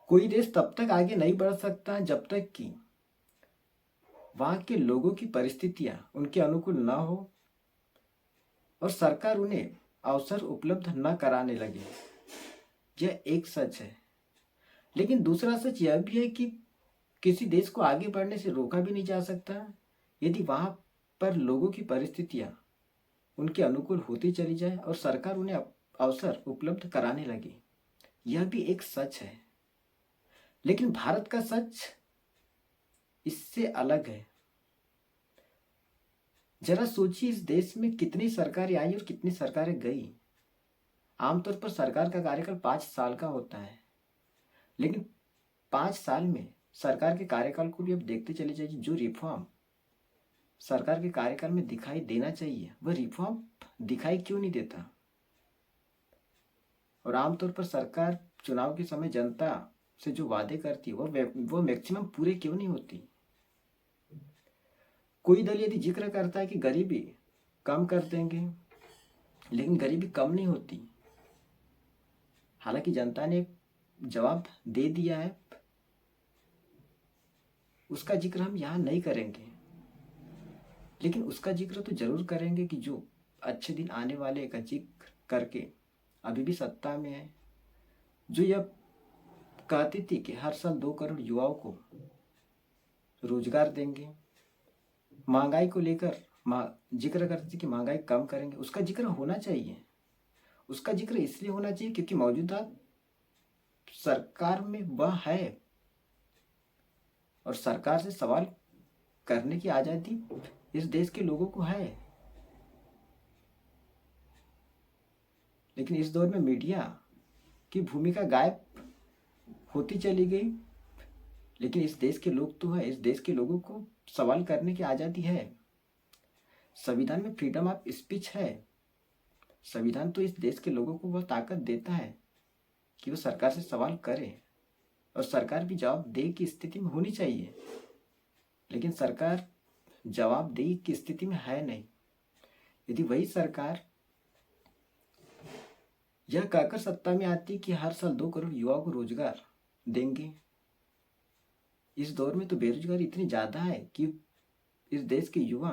कोई देश तब तक आगे नहीं बढ़ सकता जब तक कि वहाँ के लोगों की परिस्थितियाँ उनके अनुकूल न हो और सरकार उन्हें अवसर उपलब्ध न कराने लगे। यह एक सच है। लेकिन दूसरा सच यह भी है कि किसी देश को आगे बढ़ने से रोका भी नहीं जा सकता यदि वहाँ पर लोगों की परिस्थितियाँ उनके अनुकूल होती चली जाए और सरकार उन्हें अवसर उपलब्ध कराने लगे। यह भी एक सच है। लेकिन भारत का सच इससे अलग है। जरा सोचिए, इस देश में कितनी सरकारें आई और कितनी सरकारें गई। आमतौर पर सरकार का कार्यकाल 5 साल का होता है, लेकिन 5 साल में सरकार के कार्यकाल को भी अब देखते चले जाइए। जो रिफॉर्म सरकार के कार्यकाल में दिखाई देना चाहिए वह रिफॉर्म दिखाई क्यों नहीं देता। और आमतौर पर सरकार चुनाव के समय जनता से जो वादे करती है वो मैक्सिमम पूरे क्यों नहीं होती। कोई दल यदि जिक्र करता है कि गरीबी कम कर देंगे, लेकिन गरीबी कम नहीं होती। हालांकि जनता ने जवाब दे दिया है, उसका जिक्र हम यहाँ नहीं करेंगे, लेकिन उसका जिक्र तो जरूर करेंगे कि जो अच्छे दिन आने वाले का जिक्र करके अभी भी सत्ता में है, जो यह कहती थी कि हर साल 2 करोड़ युवाओं को रोजगार देंगे, महंगाई को लेकर जिक्र करती थी कि महंगाई कम करेंगे। उसका जिक्र होना चाहिए। उसका जिक्र इसलिए होना चाहिए क्योंकि मौजूदा सरकार में वह है और सरकार से सवाल करने की आज़ादी इस देश के लोगों को है। लेकिन इस दौर में मीडिया की भूमिका गायब होती चली गई। लेकिन इस देश के लोग तो है, इस देश के लोगों को सवाल करने की आज़ादी है। संविधान में फ्रीडम ऑफ स्पीच है। संविधान तो इस देश के लोगों को वह ताकत देता है कि वो सरकार से सवाल करे और सरकार भी जवाबदेही की स्थिति में होनी चाहिए। लेकिन सरकार जवाबदेही की स्थिति में है नहीं। यदि वही सरकार यह कहकर सत्ता में आती कि हर साल 2 करोड़ युवाओं को रोजगार देंगे, इस दौर में तो बेरोजगारी इतनी ज़्यादा है कि इस देश के युवा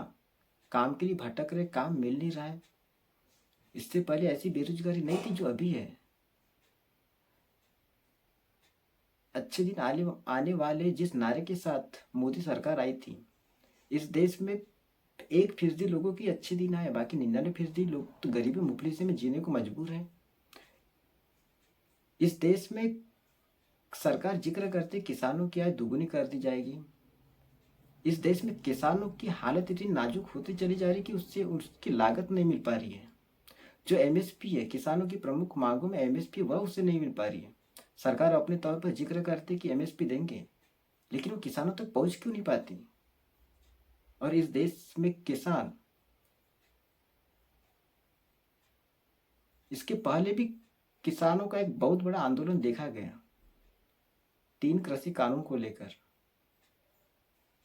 काम के लिए भटक रहे, काम मिल नहीं रहा है। इससे पहले ऐसी बेरोजगारी नहीं थी जो अभी है। अच्छे दिन आने वाले जिस नारे के साथ मोदी सरकार आई थी, इस देश में 1% लोगों की अच्छे दिन आए, बाकी 99% लोग तो गरीबी मुफलिसी में जीने को मजबूर हैं। इस देश में सरकार जिक्र करते किसानों की आय दुगुनी कर दी जाएगी। इस देश में किसानों की हालत इतनी नाजुक होती चली जा रही कि उससे उसकी लागत नहीं मिल पा रही है। जो एमएसपी है, किसानों की प्रमुख मांगों में एमएसपी, वह उससे नहीं मिल पा रही है। सरकार अपने तौर पर जिक्र करती कि एमएसपी देंगे, लेकिन वो किसानों तक पहुंच क्यों नहीं पाती। और इस देश में किसान, इसके पहले भी किसानों का एक बहुत बड़ा आंदोलन देखा गया 3 कृषि कानून को लेकर,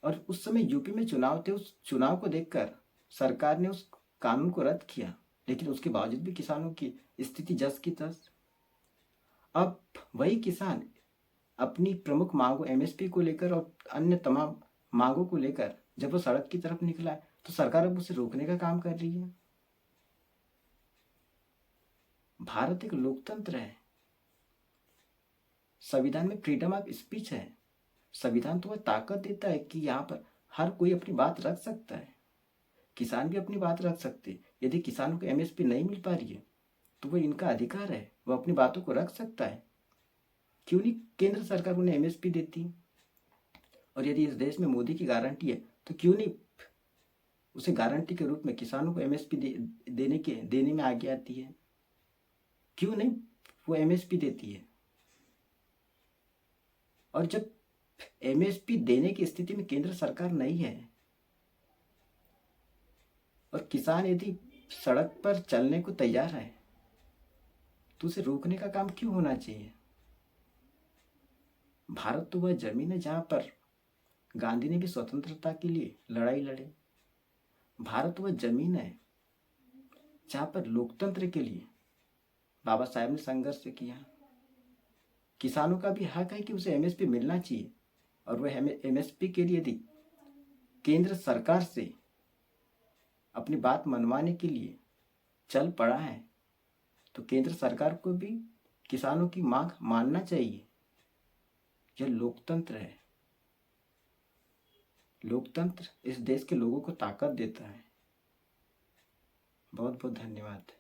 और उस समय यूपी में चुनाव थे। उस चुनाव को देखकर सरकार ने उस कानून को रद्द किया, लेकिन उसके बावजूद भी किसानों की स्थिति जस की तस। अब वही किसान अपनी प्रमुख मांगों एमएसपी को लेकर और अन्य तमाम मांगों को लेकर जब वो सड़क की तरफ निकला है, तो सरकार अब उसे रोकने का काम कर रही है। भारत एक लोकतंत्र है। संविधान में फ्रीडम ऑफ स्पीच है। संविधान तो वह ताकत देता है कि यहाँ पर हर कोई अपनी बात रख सकता है। किसान भी अपनी बात रख सकते। यदि किसानों को एमएसपी नहीं मिल पा रही है तो वह इनका अधिकार है, वह अपनी बातों को रख सकता है। क्यों नहीं केंद्र सरकार उन्हें एमएसपी देती। और यदि इस देश में मोदी की गारंटी है तो क्यों नहीं उसे गारंटी के रूप में किसानों को एमएसपी देने में आगे आती है। क्यों नहीं वो एमएसपी देती है। और जब एमएसपी देने की स्थिति में केंद्र सरकार नहीं है और किसान यदि सड़क पर चलने को तैयार है, तो उसे रोकने का काम क्यों होना चाहिए। भारत तो वह जमीन है जहां पर गांधी ने भी स्वतंत्रता के लिए लड़ाई लड़े। भारत वह जमीन है जहां पर लोकतंत्र के लिए बाबा साहेब ने संघर्ष किया। किसानों का भी हक है कि उसे एमएसपी मिलना चाहिए। और वह एमएसपी के लिए यदि केंद्र सरकार से अपनी बात मनवाने के लिए चल पड़ा है तो केंद्र सरकार को भी किसानों की मांग मानना चाहिए। यह लोकतंत्र है। लोकतंत्र इस देश के लोगों को ताकत देता है। बहुत बहुत धन्यवाद।